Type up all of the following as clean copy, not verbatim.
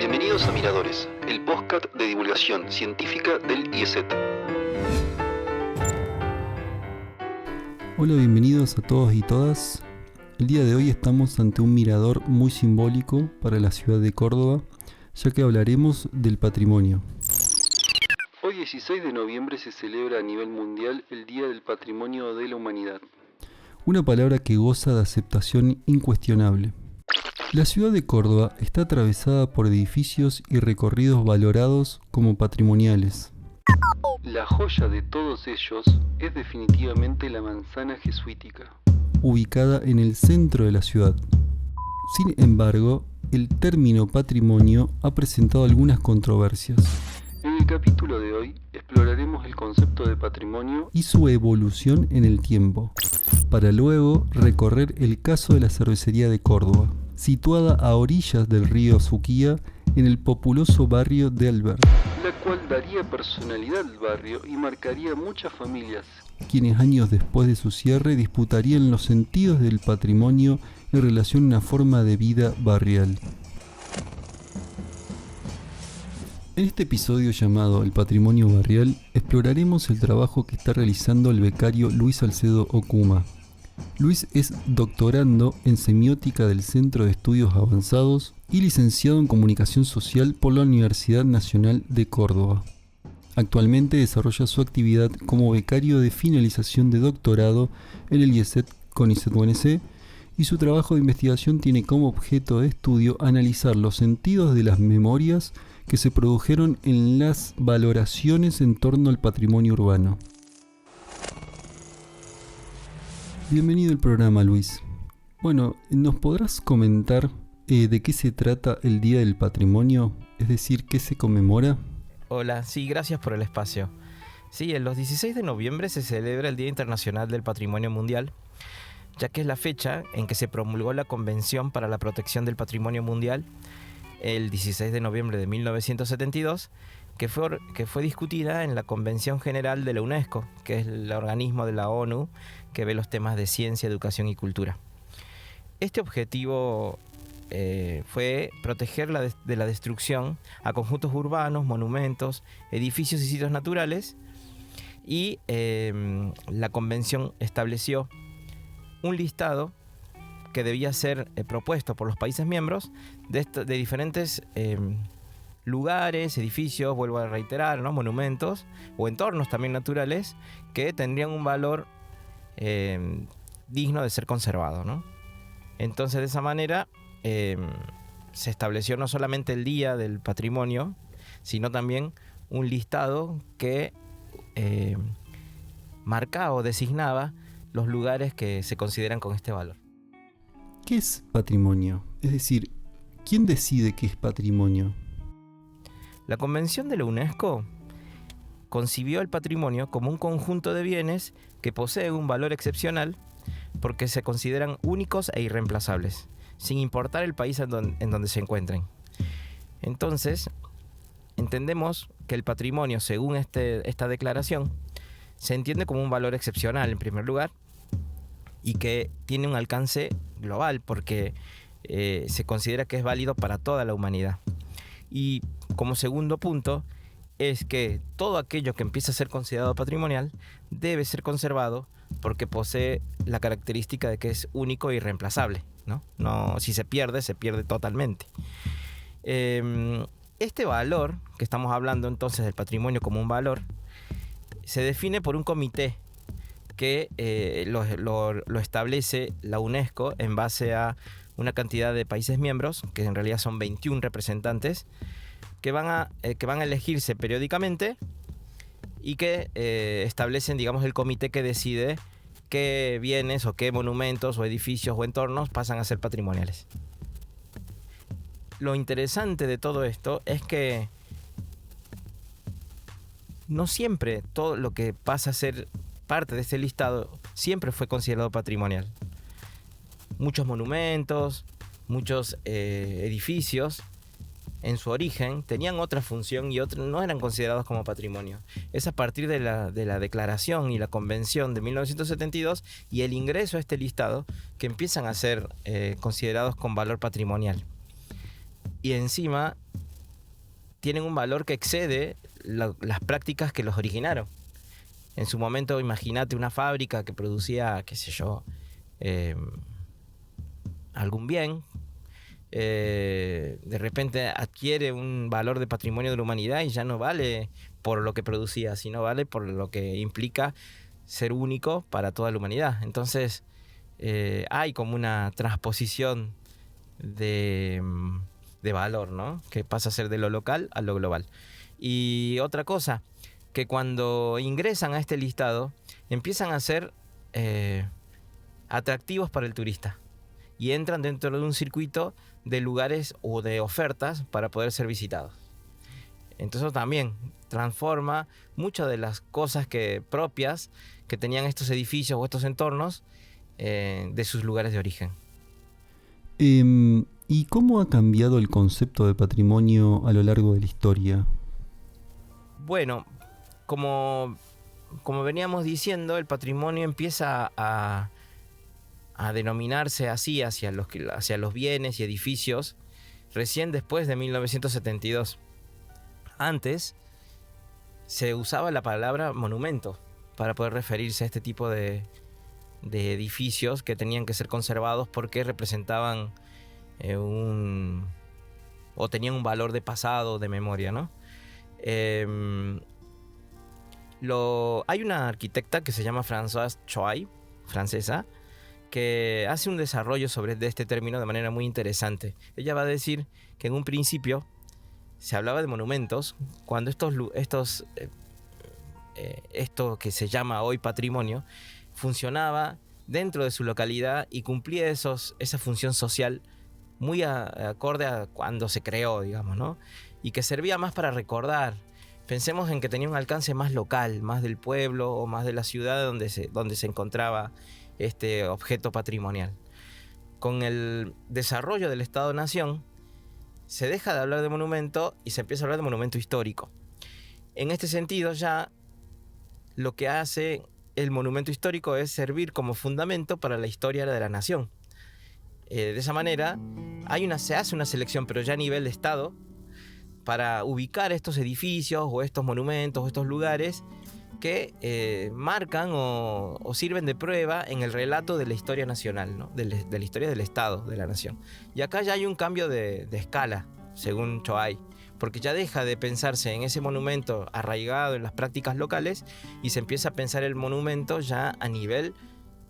Bienvenidos a Miradores, el podcast de divulgación científica del IESET. Hola, bienvenidos a todos y todas. El día de hoy estamos ante un mirador muy simbólico para la ciudad de Córdoba, ya que hablaremos del patrimonio. Hoy 16 de noviembre se celebra a nivel mundial el Día del Patrimonio de la Humanidad. Una palabra que goza de aceptación incuestionable. La ciudad de Córdoba está atravesada por edificios y recorridos valorados como patrimoniales. La joya de todos ellos es definitivamente la manzana jesuítica, ubicada en el centro de la ciudad. Sin embargo, el término patrimonio ha presentado algunas controversias. En el capítulo de hoy exploraremos el concepto de patrimonio y su evolución en el tiempo, para luego recorrer el caso de la cervecería de Córdoba, situada a orillas del río Suquía en el populoso barrio de Alvear, la cual daría personalidad al barrio y marcaría muchas familias, quienes años después de su cierre disputarían los sentidos del patrimonio en relación a una forma de vida barrial. En este episodio llamado El Patrimonio Barrial, exploraremos el trabajo que está realizando el becario Luis Salcedo Okuma. Luis es doctorando en semiótica del Centro de Estudios Avanzados y licenciado en Comunicación Social por la Universidad Nacional de Córdoba. Actualmente desarrolla su actividad como becario de finalización de doctorado en el IESET CONICET-UNC y su trabajo de investigación tiene como objeto de estudio analizar los sentidos de las memorias que se produjeron en las valoraciones en torno al patrimonio urbano. Bienvenido al programa, Luis. Bueno, ¿nos podrás comentar de qué se trata el Día del Patrimonio? Es decir, ¿qué se conmemora? Hola, sí, gracias por el espacio. Sí, en los 16 de noviembre se celebra el Día Internacional del Patrimonio Mundial, ya que es la fecha en que se promulgó la Convención para la Protección del Patrimonio Mundial, el 16 de noviembre de 1972, que fue discutida en la Convención General de la UNESCO, que es el organismo de la ONU que ve los temas de ciencia, educación y cultura. Este objetivo fue proteger de la destrucción a conjuntos urbanos, monumentos, edificios y sitios naturales, y la Convención estableció un listado que debía ser propuesto por los países miembros de diferentes lugares, edificios, vuelvo a reiterar, ¿no? Monumentos o entornos también naturales que tendrían un valor digno de ser conservado, ¿no? Entonces, de esa manera se estableció no solamente el Día del Patrimonio, sino también un listado que marcaba o designaba los lugares que se consideran con este valor. ¿Qué es patrimonio? Es decir, ¿quién decide qué es patrimonio? La Convención de la UNESCO concibió el patrimonio como un conjunto de bienes que poseen un valor excepcional porque se consideran únicos e irreemplazables, sin importar el país en donde se encuentren. Entonces, entendemos que el patrimonio, según esta declaración, se entiende como un valor excepcional en primer lugar y que tiene un alcance global porque se considera que es válido para toda la humanidad. Y como segundo punto es que todo aquello que empieza a ser considerado patrimonial debe ser conservado porque posee la característica de que es único e irreemplazable, ¿no? Si se pierde totalmente. Este valor que estamos hablando entonces del patrimonio como un valor se define por un comité que lo establece la UNESCO en base a una cantidad de países miembros, que en realidad son 21 representantes, que van a elegirse periódicamente y que establecen, digamos, el comité que decide qué bienes o qué monumentos o edificios o entornos pasan a ser patrimoniales. Lo interesante de todo esto es que no siempre todo lo que pasa a ser parte de este listado siempre fue considerado patrimonial. Muchos monumentos, muchos edificios en su origen tenían otra función y otros no eran considerados como patrimonio. Es a partir de la declaración y la convención de 1972 y el ingreso a este listado que empiezan a ser considerados con valor patrimonial. Y encima tienen un valor que excede las prácticas que los originaron. En su momento, imagínate una fábrica que producía, qué sé yo, algún bien, de repente adquiere un valor de patrimonio de la humanidad y ya no vale por lo que producía, sino vale por lo que implica ser único para toda la humanidad. Entonces hay como una transposición de valor, ¿no? Que pasa a ser de lo local a lo global. Y otra cosa, que cuando ingresan a este listado empiezan a ser atractivos para el turista y entran dentro de un circuito de lugares o de ofertas para poder ser visitados. Entonces eso también transforma muchas de las cosas propias que tenían estos edificios o estos entornos de sus lugares de origen. ¿Y cómo ha cambiado el concepto de patrimonio a lo largo de la historia? Bueno, como veníamos diciendo, el patrimonio empieza a denominarse así hacia los bienes y edificios recién después de 1972. Antes se usaba la palabra monumento para poder referirse a este tipo de edificios que tenían que ser conservados porque representaban o tenían un valor de pasado, de memoria, ¿no? Hay una arquitecta que se llama Françoise Choi, francesa, que hace un desarrollo de este término de manera muy interesante. Ella va a decir que en un principio se hablaba de monumentos cuando esto que se llama hoy patrimonio funcionaba dentro de su localidad y cumplía esa función social muy acorde a cuando se creó, digamos, ¿no? Y que servía más para recordar. Pensemos en que tenía un alcance más local, más del pueblo o más de la ciudad donde se encontraba este objeto patrimonial. Con el desarrollo del Estado-Nación se deja de hablar de monumento y se empieza a hablar de monumento histórico. En este sentido ya lo que hace el monumento histórico es servir como fundamento para la historia de la nación. De esa manera se hace una selección, pero ya a nivel de Estado, para ubicar estos edificios o estos monumentos o estos lugares que marcan o sirven de prueba en el relato de la historia nacional, ¿no? de la historia del Estado, de la nación. Y acá ya hay un cambio de escala, según Choi, porque ya deja de pensarse en ese monumento arraigado en las prácticas locales y se empieza a pensar el monumento ya a nivel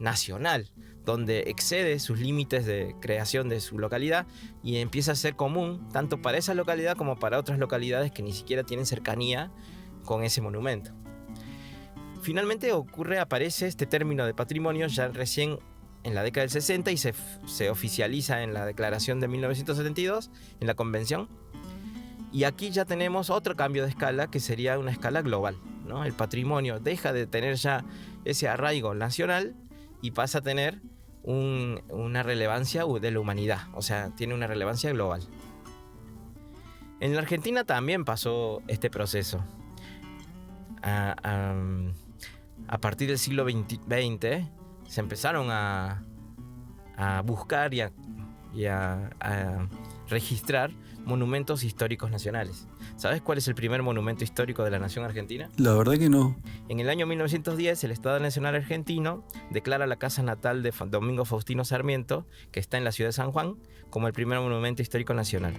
nacional, donde excede sus límites de creación de su localidad y empieza a ser común tanto para esa localidad como para otras localidades que ni siquiera tienen cercanía con ese monumento. Finalmente aparece este término de patrimonio ya recién en la década del 60 y se oficializa en la declaración de 1972, en la convención. Y aquí ya tenemos otro cambio de escala que sería una escala global, ¿no? El patrimonio deja de tener ya ese arraigo nacional y pasa a tener una relevancia de la humanidad, o sea, tiene una relevancia global. En la Argentina también pasó este proceso. A partir del siglo XX se empezaron a buscar y a registrar monumentos históricos nacionales. ¿Sabes cuál es el primer monumento histórico de la nación argentina? La verdad que no. En el año 1910, el Estado Nacional Argentino declara la casa natal de Domingo Faustino Sarmiento, que está en la ciudad de San Juan, como el primer monumento histórico nacional.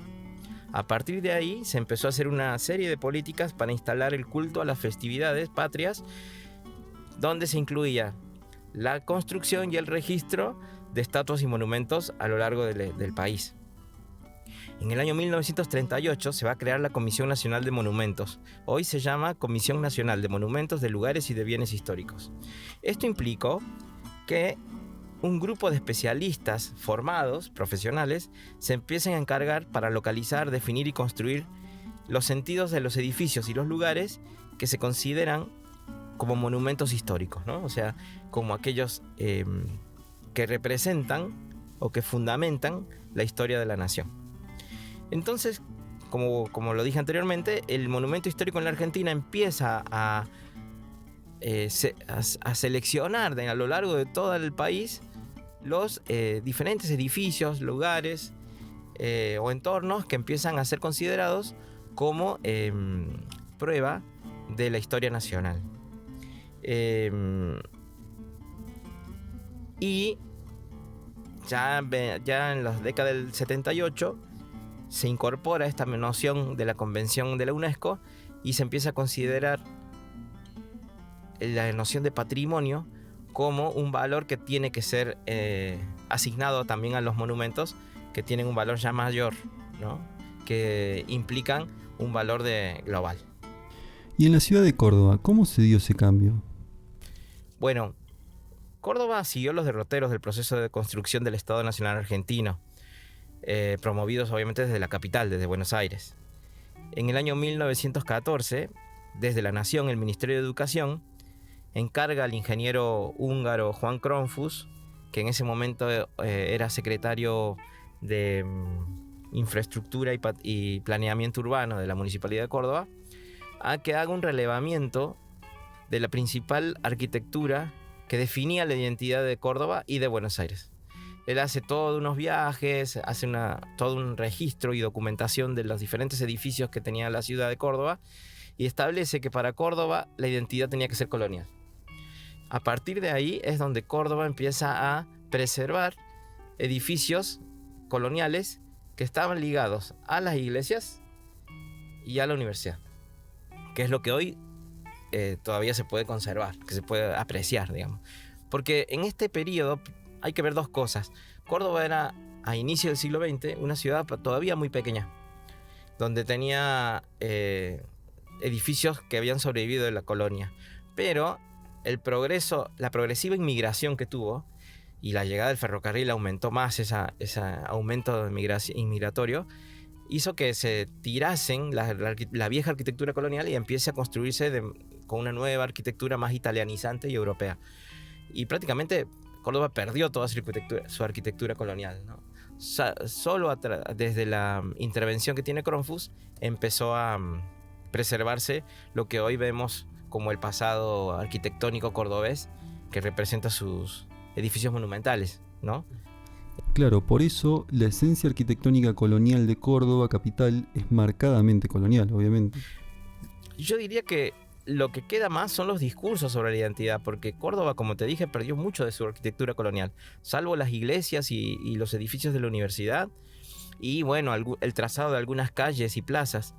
A partir de ahí se empezó a hacer una serie de políticas para instalar el culto a las festividades patrias, donde se incluía la construcción y el registro de estatuas y monumentos a lo largo del país. En el año 1938 se va a crear la Comisión Nacional de Monumentos. Hoy se llama Comisión Nacional de Monumentos de Lugares y de Bienes Históricos. Esto implicó que un grupo de especialistas formados, profesionales, se empiecen a encargar para localizar, definir y construir los sentidos de los edificios y los lugares que se consideran como monumentos históricos, ¿no? O sea, como aquellos que representan o que fundamentan la historia de la nación. Entonces, como lo dije anteriormente, el monumento histórico en la Argentina empieza a seleccionar a lo largo de todo el país los diferentes edificios, lugares o entornos que empiezan a ser considerados como prueba de la historia nacional. Y ya en las décadas del 78 se incorpora esta noción de la Convención de la UNESCO y se empieza a considerar la noción de patrimonio como un valor que tiene que ser asignado también a los monumentos que tienen un valor ya mayor, ¿no? Que implican un valor global. Y en la ciudad de Córdoba, ¿cómo se dio ese cambio? Bueno, Córdoba siguió los derroteros del proceso de construcción del Estado Nacional Argentino, promovidos obviamente desde la capital, desde Buenos Aires. En el año 1914, desde la Nación, el Ministerio de Educación encarga al ingeniero húngaro Juan Cronfus, que en ese momento era secretario de Infraestructura y Planeamiento Urbano de la Municipalidad de Córdoba, a que haga un relevamiento de la principal arquitectura que definía la identidad de Córdoba y de Buenos Aires. Él hace todos unos viajes, hace todo un registro y documentación de los diferentes edificios que tenía la ciudad de Córdoba y establece que para Córdoba la identidad tenía que ser colonial. A partir de ahí es donde Córdoba empieza a preservar edificios coloniales que estaban ligados a las iglesias y a la universidad, que es lo que hoy todavía se puede conservar, que se puede apreciar, digamos. Porque en este periodo hay que ver dos cosas. Córdoba era, a inicio del siglo XX, una ciudad todavía muy pequeña, donde tenía edificios que habían sobrevivido de la colonia. Pero el progreso, la progresiva inmigración que tuvo y la llegada del ferrocarril aumentó más ese aumento inmigratorio, hizo que se tirasen la vieja arquitectura colonial y empiece a construirse con una nueva arquitectura más italianizante y europea. Y prácticamente Córdoba perdió toda su arquitectura colonial, ¿no? Solo desde la intervención que tiene Cronfus empezó a preservarse lo que hoy vemos como el pasado arquitectónico cordobés, que representa sus edificios monumentales, ¿no? Claro, por eso la esencia arquitectónica colonial de Córdoba capital es marcadamente colonial, obviamente. Yo diría que lo que queda más son los discursos sobre la identidad, porque Córdoba, como te dije, perdió mucho de su arquitectura colonial, salvo las iglesias y los edificios de la universidad, y bueno, el trazado de algunas calles y plazas.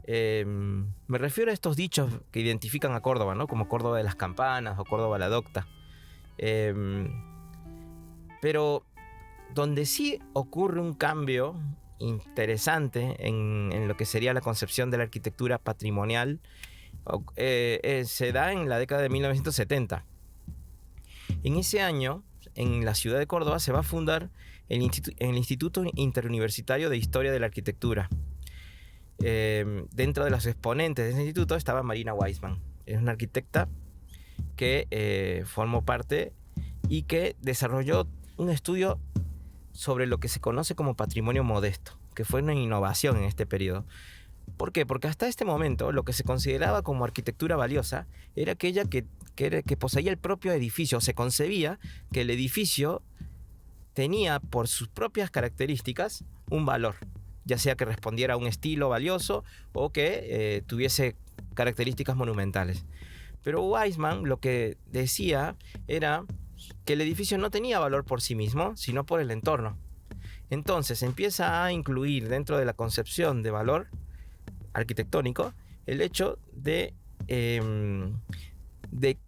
Me refiero a estos dichos que identifican a Córdoba, ¿no? Como Córdoba de las Campanas o Córdoba la Docta. Pero donde sí ocurre un cambio interesante en lo que sería la concepción de la arquitectura patrimonial se da en la década de 1970. En ese año, en la ciudad de Córdoba, se va a fundar el Instituto Interuniversitario de Historia de la Arquitectura. Dentro de los exponentes de ese instituto estaba Marina Weissman. Es una arquitecta que formó parte y que desarrolló un estudio sobre lo que se conoce como patrimonio modesto, que fue una innovación en este periodo. ¿Por qué? Porque hasta este momento lo que se consideraba como arquitectura valiosa era aquella que poseía el propio edificio. Se concebía que el edificio tenía por sus propias características un valor, ya sea que respondiera a un estilo valioso o que tuviese características monumentales. Pero Weissman lo que decía era que el edificio no tenía valor por sí mismo, sino por el entorno. Entonces empieza a incluir dentro de la concepción de valor arquitectónico el hecho de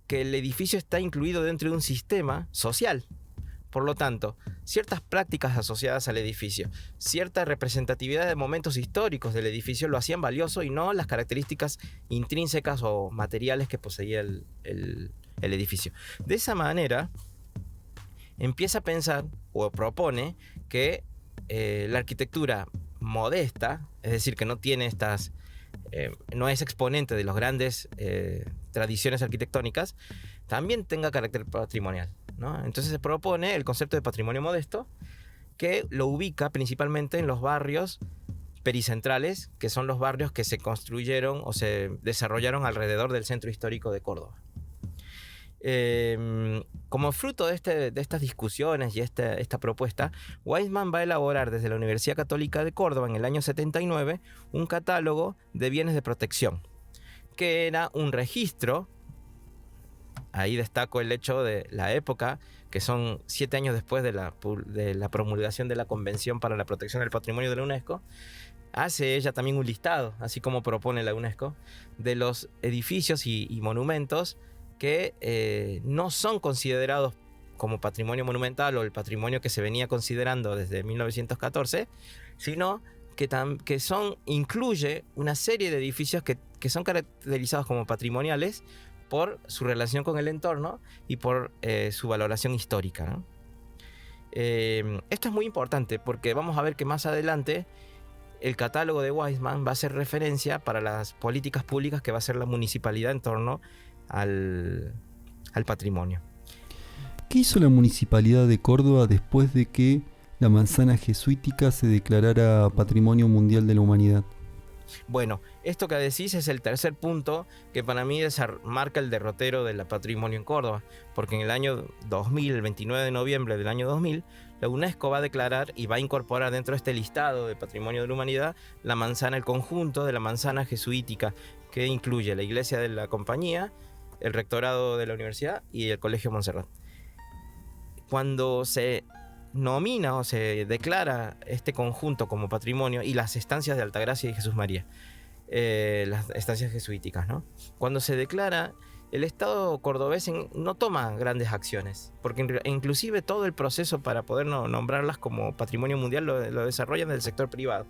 que el edificio está incluido dentro de un sistema social. Por lo tanto, ciertas prácticas asociadas al edificio, cierta representatividad de momentos históricos del edificio lo hacían valioso y no las características intrínsecas o materiales que poseía el edificio. De esa manera, empieza a pensar o propone que la arquitectura modesta, es decir, que no tiene no es exponente de las grandes tradiciones arquitectónicas, también tenga carácter patrimonial, ¿no? Entonces se propone el concepto de patrimonio modesto, que lo ubica principalmente en los barrios pericentrales, que son los barrios que se construyeron o se desarrollaron alrededor del centro histórico de Córdoba. Como fruto de estas discusiones y esta propuesta, Weisman va a elaborar desde la Universidad Católica de Córdoba en el año 79 un catálogo de bienes de protección, que era un registro. Ahí destaco el hecho de la época, que son 7 años después de la promulgación de la Convención para la Protección del Patrimonio de la UNESCO. Hace ella también un listado, así como propone la UNESCO, de los edificios y monumentos que no son considerados como patrimonio monumental o el patrimonio que se venía considerando desde 1914, sino que incluye una serie de edificios que son caracterizados como patrimoniales por su relación con el entorno y por su valoración histórica, ¿no? Esto es muy importante porque vamos a ver que más adelante el catálogo de Weisman va a hacer referencia para las políticas públicas que va a hacer la municipalidad en torno al patrimonio. ¿Qué hizo la Municipalidad de Córdoba después de que la manzana jesuítica se declarara Patrimonio Mundial de la Humanidad? Bueno, esto que decís es el tercer punto que para mí marca el derrotero del patrimonio en Córdoba, porque en el año 2000, el 29 de noviembre del año 2000, la UNESCO va a declarar y va a incorporar dentro de este listado de Patrimonio de la Humanidad el conjunto de la manzana jesuítica, que incluye la iglesia de la compañía, el rectorado de la universidad y el Colegio Montserrat. Cuando se nomina o se declara este conjunto como patrimonio y las estancias de Altagracia y Jesús María, las estancias jesuíticas, ¿no? Cuando se declara, el Estado cordobés no toma grandes acciones, porque inclusive todo el proceso para poder nombrarlas como patrimonio mundial lo desarrollan del sector privado.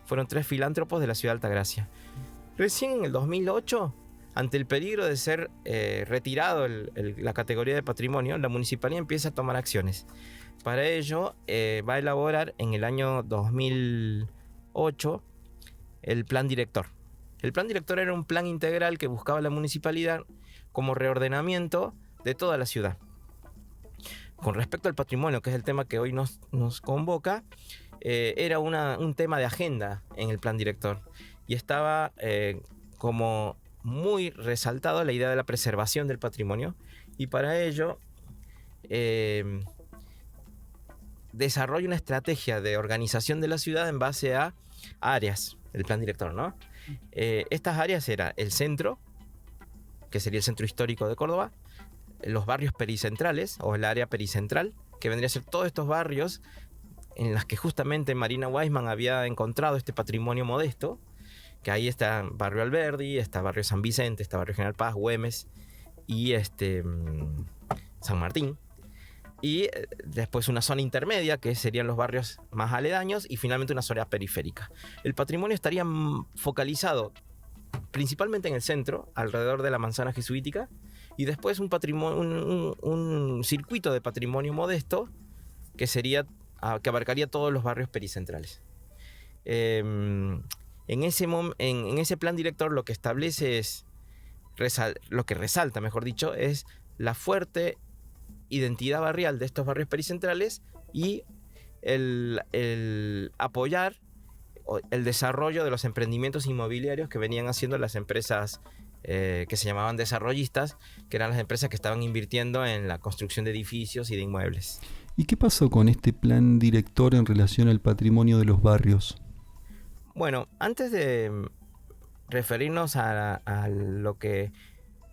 Fueron 3 filántropos de la ciudad de Altagracia. Recién en el 2008, ante el peligro de ser retirado la categoría de patrimonio, la municipalidad empieza a tomar acciones. Para ello va a elaborar en el año 2008 el plan director. El plan director era un plan integral que buscaba la municipalidad como reordenamiento de toda la ciudad. Con respecto al patrimonio, que es el tema que hoy nos convoca, era un tema de agenda en el plan director y estaba como muy resaltado la idea de la preservación del patrimonio, y para ello desarrolla una estrategia de organización de la ciudad en base a áreas, el plan director, ¿no? Estas áreas eran el centro, que sería el centro histórico de Córdoba, los barrios pericentrales o el área pericentral, que vendría a ser todos estos barrios en los que justamente Marina Weisman había encontrado este patrimonio modesto, que ahí está Barrio Alberdi, está Barrio San Vicente, está Barrio General Paz, Güemes y San Martín. Y después una zona intermedia, que serían los barrios más aledaños, y finalmente una zona periférica. El patrimonio estaría focalizado principalmente en el centro, alrededor de la manzana jesuítica, y después un circuito de patrimonio modesto que abarcaría todos los barrios pericentrales. En ese plan director lo que establece lo que resalta, mejor dicho, es la fuerte identidad barrial de estos barrios pericentrales y el apoyar el desarrollo de los emprendimientos inmobiliarios que venían haciendo las empresas que se llamaban desarrollistas, que eran las empresas que estaban invirtiendo en la construcción de edificios y de inmuebles. ¿Y qué pasó con este plan director en relación al patrimonio de los barrios? Bueno, antes de referirnos a lo que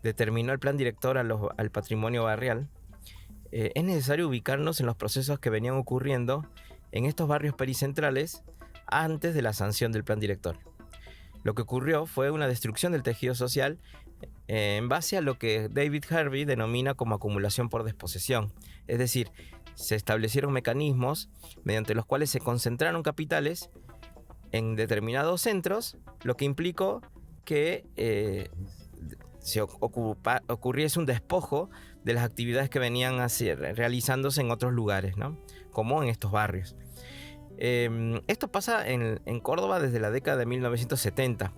determinó el plan director al patrimonio barrial, es necesario ubicarnos en los procesos que venían ocurriendo en estos barrios pericentrales antes de la sanción del plan director. Lo que ocurrió fue una destrucción del tejido social en base a lo que David Harvey denomina como acumulación por desposesión. Es decir, se establecieron mecanismos mediante los cuales se concentraron capitales en determinados centros, lo que implicó que ocurriese un despojo de las actividades que venían realizándose en otros lugares, ¿no? Como en estos barrios. Esto pasa en Córdoba desde la década de 1970,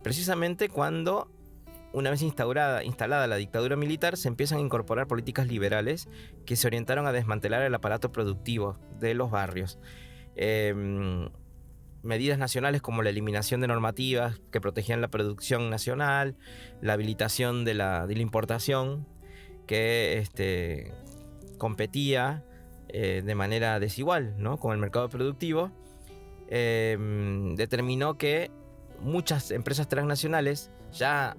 precisamente cuando, una vez instalada la dictadura militar, se empiezan a incorporar políticas liberales que se orientaron a desmantelar el aparato productivo de los barrios. Medidas nacionales como la eliminación de normativas que protegían la producción nacional, la habilitación de la importación que competía de manera desigual, ¿no?, con el mercado productivo, determinó que muchas empresas transnacionales, ya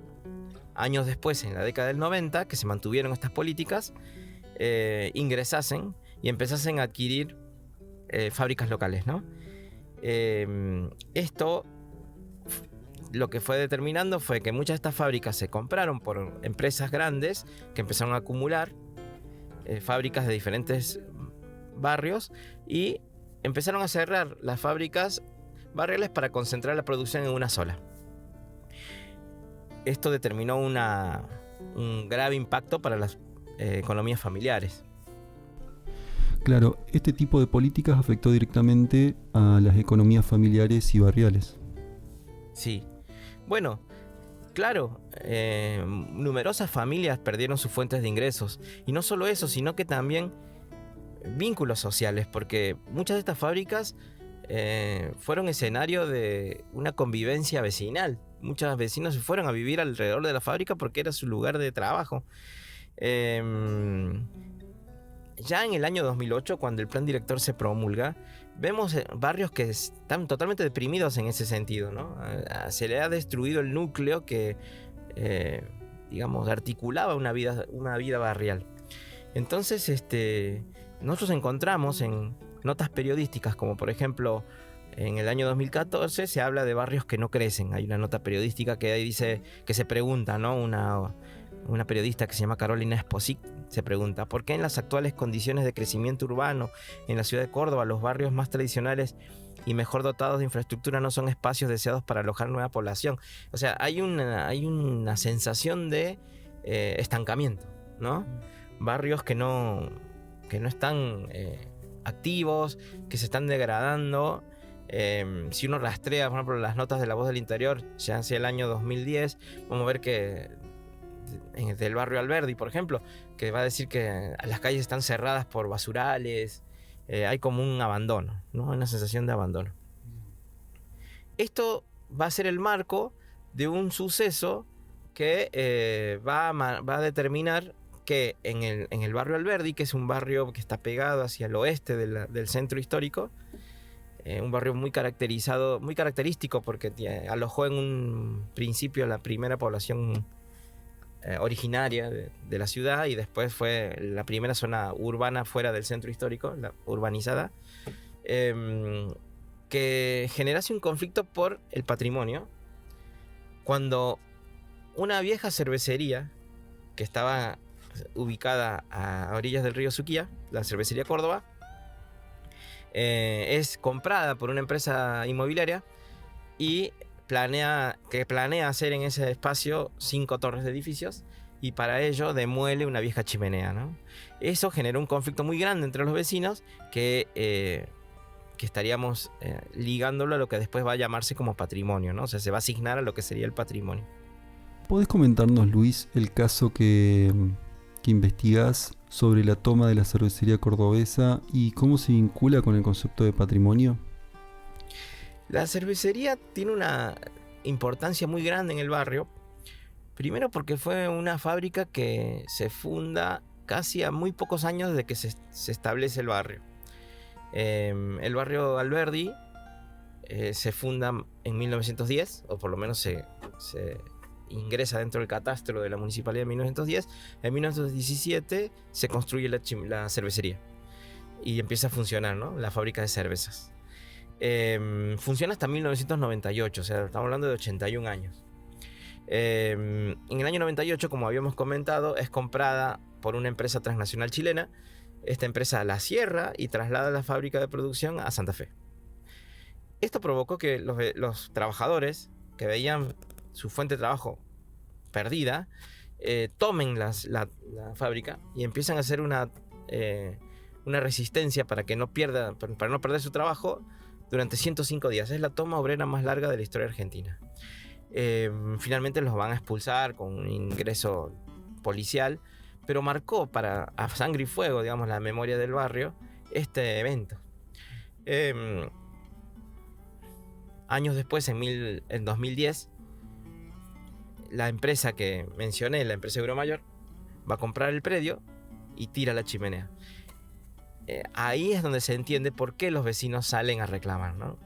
años después, en la década del 90, que se mantuvieron estas políticas, ingresasen y empezasen a adquirir fábricas locales, ¿no? Esto lo que fue determinando fue que muchas de estas fábricas se compraron por empresas grandes que empezaron a acumular fábricas de diferentes barrios y empezaron a cerrar las fábricas barriales para concentrar la producción en una sola. Esto determinó un grave impacto para las economías familiares. Claro, este tipo de políticas afectó directamente a las economías familiares y barriales. Sí. Bueno, claro, numerosas familias perdieron sus fuentes de ingresos. Y no solo eso, sino que también vínculos sociales, porque muchas de estas fábricas fueron escenario de una convivencia vecinal. Muchos vecinos se fueron a vivir alrededor de la fábrica porque era su lugar de trabajo. Ya en el año 2008, cuando el plan director se promulga, vemos barrios que están totalmente deprimidos en ese sentido, ¿no? Se le ha destruido el núcleo que, digamos, articulaba una vida barrial. Entonces, nosotros encontramos en notas periodísticas, como por ejemplo, en el año 2014 se habla de barrios que no crecen. Hay una nota periodística que dice, que se pregunta, ¿no? Una periodista que se llama Carolina Esposito se pregunta: ¿por qué en las actuales condiciones de crecimiento urbano en la ciudad de Córdoba los barrios más tradicionales y mejor dotados de infraestructura no son espacios deseados para alojar nueva población? O sea, hay una sensación de estancamiento, ¿no? Barrios que no están activos, que se están degradando. Si uno rastrea, por ejemplo, las notas de La Voz del Interior, ya hacia el año 2010, vamos a ver que del barrio Alberdi, por ejemplo, que va a decir que las calles están cerradas por basurales, hay como un abandono, ¿no? Una sensación de abandono. Esto va a ser el marco de un suceso que va a determinar que en el barrio Alberdi, que es un barrio que está pegado hacia el oeste del centro histórico, un barrio muy característico porque alojó en un principio la primera población originaria de la ciudad, y después fue la primera zona urbana fuera del centro histórico, la urbanizada, que generase un conflicto por el patrimonio, cuando una vieja cervecería que estaba ubicada a orillas del río Suquía, la cervecería Córdoba, es comprada por una empresa inmobiliaria y planea hacer en ese espacio 5 torres de edificios, y para ello demuele una vieja chimenea, ¿no? Eso generó un conflicto muy grande entre los vecinos que estaríamos ligándolo a lo que después va a llamarse como patrimonio, ¿no? O sea, se va a asignar a lo que sería el patrimonio. ¿Podés comentarnos, Luis, el caso que investigás sobre la toma de la cervecería cordobesa y cómo se vincula con el concepto de patrimonio? La cervecería tiene una importancia muy grande en el barrio. Primero porque fue una fábrica que se funda casi a muy pocos años de que se establece el barrio. El barrio Alberdi se funda en 1910, o por lo menos se ingresa dentro del catastro de la municipalidad en 1910. En 1917 se construye la cervecería y empieza a funcionar, ¿no?, la fábrica de cervezas. Funciona hasta 1998, o sea, estamos hablando de 81 años. En el año 98, como habíamos comentado, es comprada por una empresa transnacional chilena. Esta empresa la cierra y traslada la fábrica de producción a Santa Fe. Esto provocó que los trabajadores que veían su fuente de trabajo perdida tomen la fábrica y empiezan a hacer una resistencia para no perder su trabajo durante 105 días. Es la toma obrera más larga de la historia argentina. Finalmente los van a expulsar con un ingreso policial, pero marcó a sangre y fuego, digamos, la memoria del barrio este evento. Años después, en 2010, la empresa que mencioné, la empresa Euromayor, va a comprar el predio y tira la chimenea. Ahí es donde se entiende por qué los vecinos salen a reclamar, ¿no?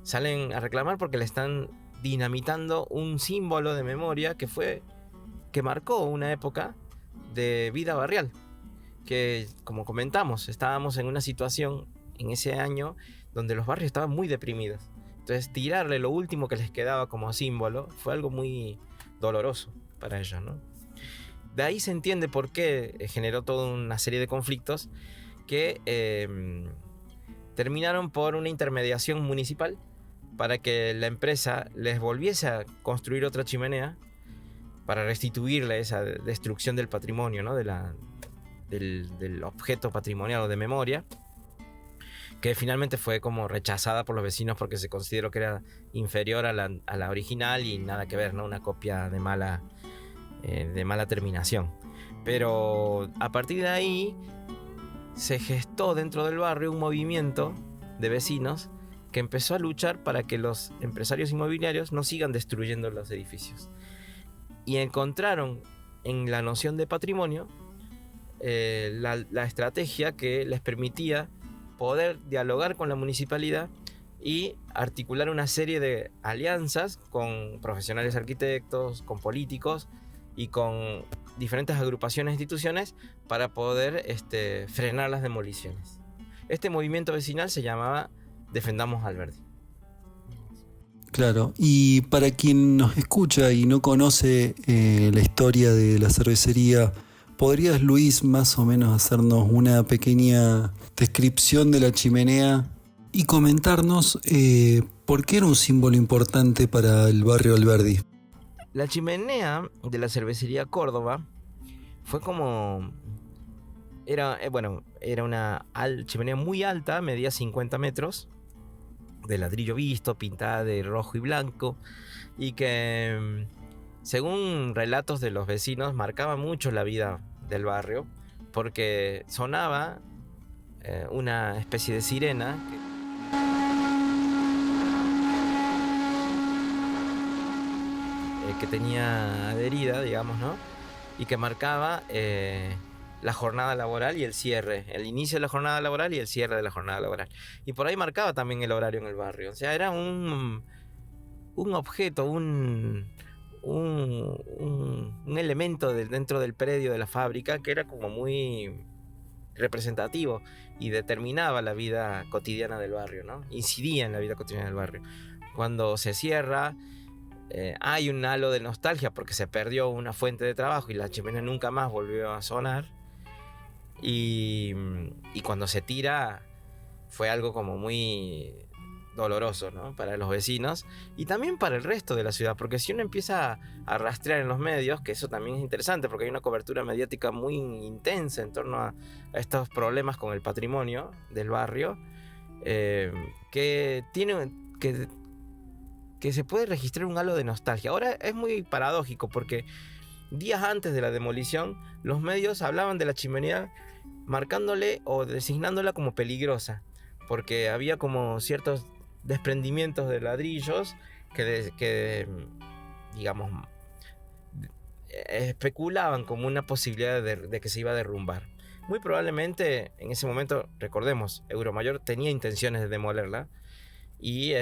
Salen a reclamar porque le están dinamitando un símbolo de memoria que marcó una época de vida barrial. Que, como comentamos, estábamos en una situación en ese año donde los barrios estaban muy deprimidos. Entonces, tirarle lo último que les quedaba como símbolo fue algo muy doloroso para ellos, ¿no? De ahí se entiende por qué generó toda una serie de conflictos que terminaron por una intermediación municipal para que la empresa les volviese a construir otra chimenea para restituirle esa destrucción del patrimonio, ¿no? Del objeto patrimonial o de memoria, que finalmente fue como rechazada por los vecinos porque se consideró que era inferior a la original y nada que ver, ¿no? Una copia de mala terminación. Pero a partir de ahí se gestó dentro del barrio un movimiento de vecinos que empezó a luchar para que los empresarios inmobiliarios no sigan destruyendo los edificios. Y encontraron en la noción de patrimonio la estrategia que les permitía poder dialogar con la municipalidad y articular una serie de alianzas con profesionales arquitectos, con políticos y con diferentes agrupaciones e instituciones para poder frenar las demoliciones. Este movimiento vecinal se llamaba Defendamos Alberdi. Claro, y para quien nos escucha y no conoce la historia de la cervecería, ¿podrías, Luis, más o menos hacernos una pequeña descripción de la chimenea y comentarnos por qué era un símbolo importante para el barrio Alberdi? La chimenea de la cervecería Córdoba fue como... Era una chimenea muy alta, medía 50 metros, de ladrillo visto, pintada de rojo y blanco, y que, según relatos de los vecinos, marcaba mucho la vida del barrio, porque sonaba una especie de sirena que tenía adherida, digamos, ¿no? Y que marcaba la jornada laboral y el cierre, el inicio de la jornada laboral y el cierre de la jornada laboral. Y por ahí marcaba también el horario en el barrio. O sea, era un objeto, un elemento dentro del predio de la fábrica que era como muy representativo y determinaba la vida cotidiana del barrio, ¿no? Incidía en la vida cotidiana del barrio. Cuando se cierra, hay un halo de nostalgia porque se perdió una fuente de trabajo y la chimenea nunca más volvió a sonar. Y cuando se tira fue algo como muy doloroso, ¿no? Para los vecinos y también para el resto de la ciudad, porque si uno empieza a rastrear en los medios, que eso también es interesante porque hay una cobertura mediática muy intensa en torno a estos problemas con el patrimonio del barrio, que se puede registrar un halo de nostalgia. Ahora es muy paradójico porque días antes de la demolición los medios hablaban de la chimenea marcándole o designándola como peligrosa porque había como ciertos desprendimientos de ladrillos que digamos especulaban como una posibilidad de que se iba a derrumbar. Muy probablemente en ese momento, recordemos, Euromayor tenía intenciones de demolerla y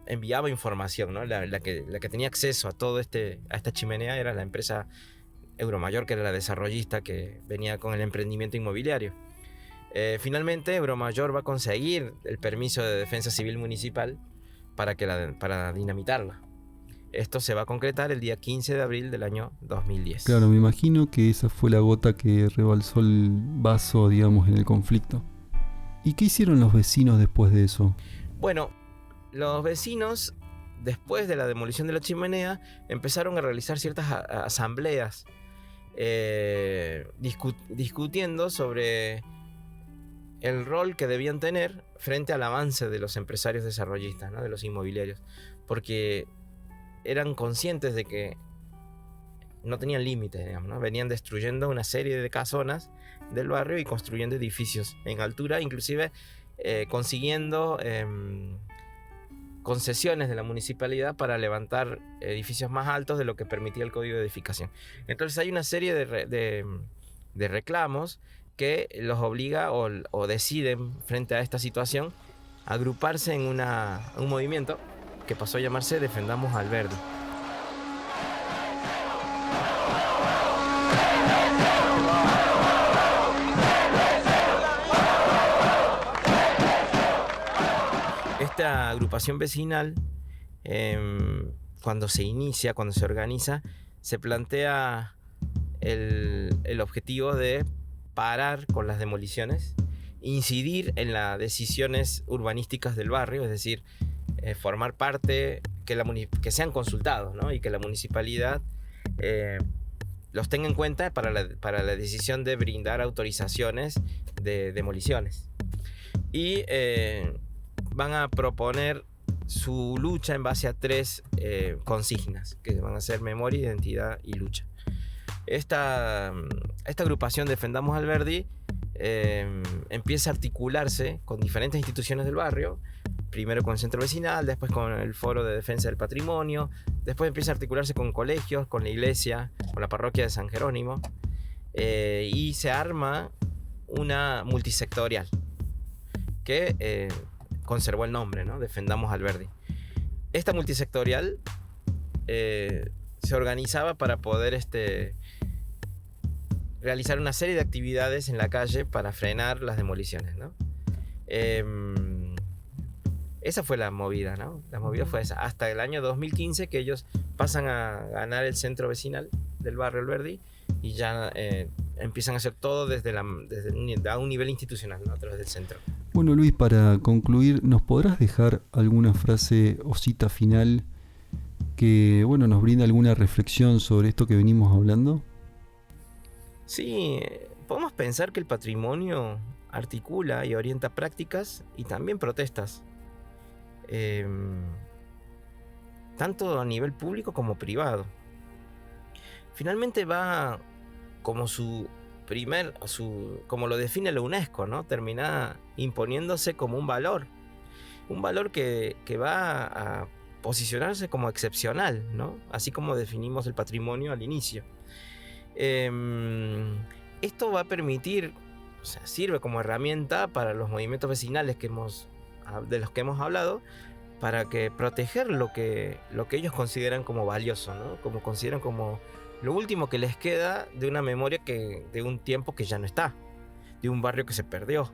enviaba información, ¿no? La que tenía acceso a todo a esta chimenea era la empresa Euromayor, que era la desarrollista que venía con el emprendimiento inmobiliario. Finalmente Euromayor va a conseguir el permiso de defensa civil municipal para dinamitarla. Esto se va a concretar el día 15 de abril del año 2010. Claro, me imagino que esa fue la gota que rebalsó el vaso, digamos, en el conflicto. ¿Y qué hicieron los vecinos después de eso? Bueno, los vecinos, después de la demolición de la chimenea, empezaron a realizar ciertas asambleas discutiendo sobre el rol que debían tener frente al avance de los empresarios desarrollistas, ¿no? De los inmobiliarios, porque eran conscientes de que no tenían límites, digamos, ¿no? Venían destruyendo una serie de casonas del barrio y construyendo edificios en altura, inclusive consiguiendo concesiones de la municipalidad para levantar edificios más altos de lo que permitía el código de edificación. Entonces hay una serie de reclamos que los obliga o deciden frente a esta situación agruparse en un movimiento que pasó a llamarse Defendamos Alberdi. Esta agrupación vecinal, cuando se organiza, se plantea el objetivo de parar con las demoliciones, incidir en las decisiones urbanísticas del barrio, es decir, formar parte, que sean consultados, ¿no? Y que la municipalidad los tenga en cuenta para la decisión de brindar autorizaciones de demoliciones. Y van a proponer su lucha en base a 3 consignas, que van a ser memoria, identidad y lucha. Esta agrupación Defendamos Alberdi empieza a articularse con diferentes instituciones del barrio, primero con el centro vecinal, después con el foro de defensa del patrimonio, después empieza a articularse con colegios, con la iglesia, con la parroquia de San Jerónimo, y se arma una multisectorial que conservó el nombre, ¿no? Defendamos Alberdi. Esta multisectorial se organizaba para poder realizar una serie de actividades en la calle para frenar las demoliciones, ¿no? Esa fue la movida, ¿no? La movida fue esa. Hasta el año 2015 que ellos pasan a ganar el centro vecinal del barrio Alberdi y ya empiezan a hacer todo a un nivel institucional, ¿no? A través del centro. Bueno, Luis, para concluir, ¿nos podrás dejar alguna frase o cita final que, bueno, nos brinda alguna reflexión sobre esto que venimos hablando? Sí, podemos pensar que el patrimonio articula y orienta prácticas y también protestas, tanto a nivel público como privado. Finalmente va como como lo define la UNESCO, ¿no? Termina imponiéndose como un valor que va a posicionarse como excepcional, ¿no? Así como definimos el patrimonio al inicio. Esto va a permitir, o sea, sirve como herramienta para los movimientos vecinales de los que hemos hablado, para que proteger lo que ellos consideran como valioso, ¿no? Como consideran como lo último que les queda de una memoria de un tiempo que ya no está, de un barrio que se perdió.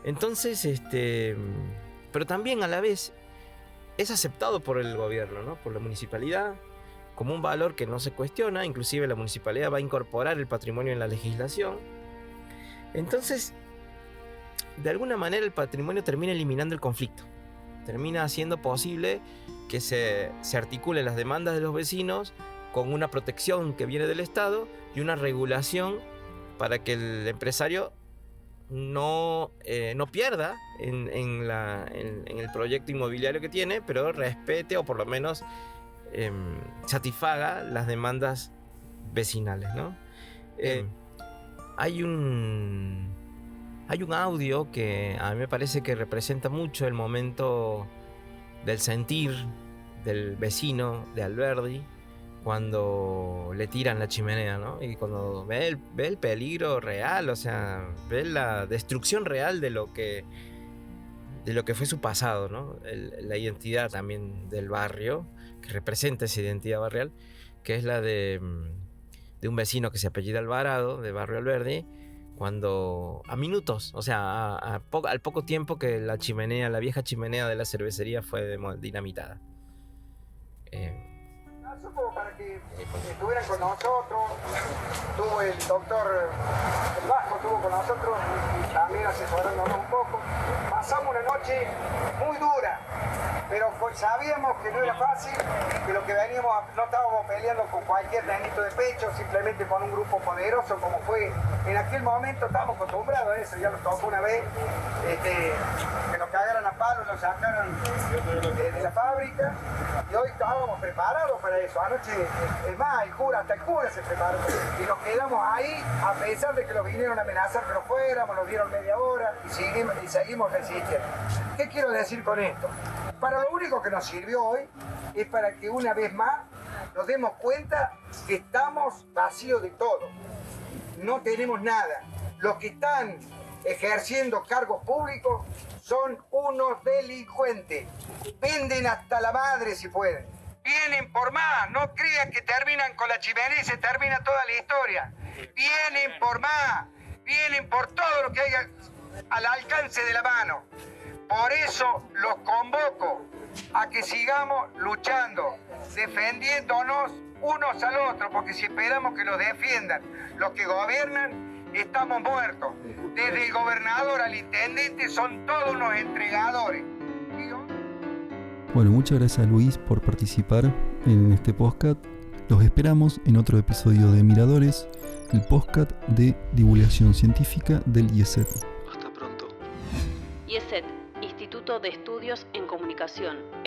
Entonces, pero también a la vez es aceptado por el gobierno, ¿no? Por la municipalidad, como un valor que no se cuestiona. Inclusive la municipalidad va a incorporar el patrimonio en la legislación. Entonces, de alguna manera el patrimonio termina eliminando el conflicto, termina haciendo posible que se articulen las demandas de los vecinos con una protección que viene del Estado y una regulación para que el empresario no pierda en el proyecto inmobiliario que tiene, pero respete o por lo menos satisfaga las demandas vecinales, ¿no? Hay un audio que a mí me parece que representa mucho el momento del sentir del vecino de Alberdi cuando le tiran la chimenea, ¿no? Y cuando ve el peligro real, o sea, ve la destrucción real de lo que fue su pasado, ¿no? La identidad también del barrio, que representa esa identidad barrial, que es la de un vecino que se apellida Alvarado, de Barrio Alberdi, cuando a minutos, o sea, al poco tiempo que la vieja chimenea de la cervecería fue dinamitada. Supongo para que estuvieran con nosotros, tuvo el doctor el Vasco, estuvo con nosotros, también asesorándonos un poco. Pasamos una noche muy dura, pero sabíamos que no era fácil, que lo que veníamos, no estábamos peleando con cualquier nenito de pecho, simplemente con un grupo poderoso como fue. En aquel momento estábamos acostumbrados a eso, ya nos tocó una vez que nos cagaran a palos, nos sacaran de la fábrica, y hoy estábamos preparados para eso. Anoche, es más, hasta el cura se preparó, y nos quedamos ahí a pesar de que los vinieron a amenazar que nos fuéramos, nos dieron media hora y seguimos resistiendo. ¿Qué quiero decir con esto? Para lo único que nos sirvió hoy es para que una vez más nos demos cuenta que estamos vacíos de todo. No tenemos nada. Los que están ejerciendo cargos públicos son unos delincuentes. Venden hasta la madre si pueden. Vienen por más, no crean que terminan con la chimenea y se termina toda la historia. Vienen por más, vienen por todo lo que haya al alcance de la mano. Por eso los convoco a que sigamos luchando, defendiéndonos unos al otro, porque si esperamos que los defiendan los que gobiernan, estamos muertos. Desde el gobernador al intendente son todos unos entregadores. Bueno, muchas gracias a Luis por participar en este podcast. Los esperamos en otro episodio de Miradores, el podcast de divulgación científica del IESET. Hasta pronto. IESET, Instituto de Estudios en Comunicación.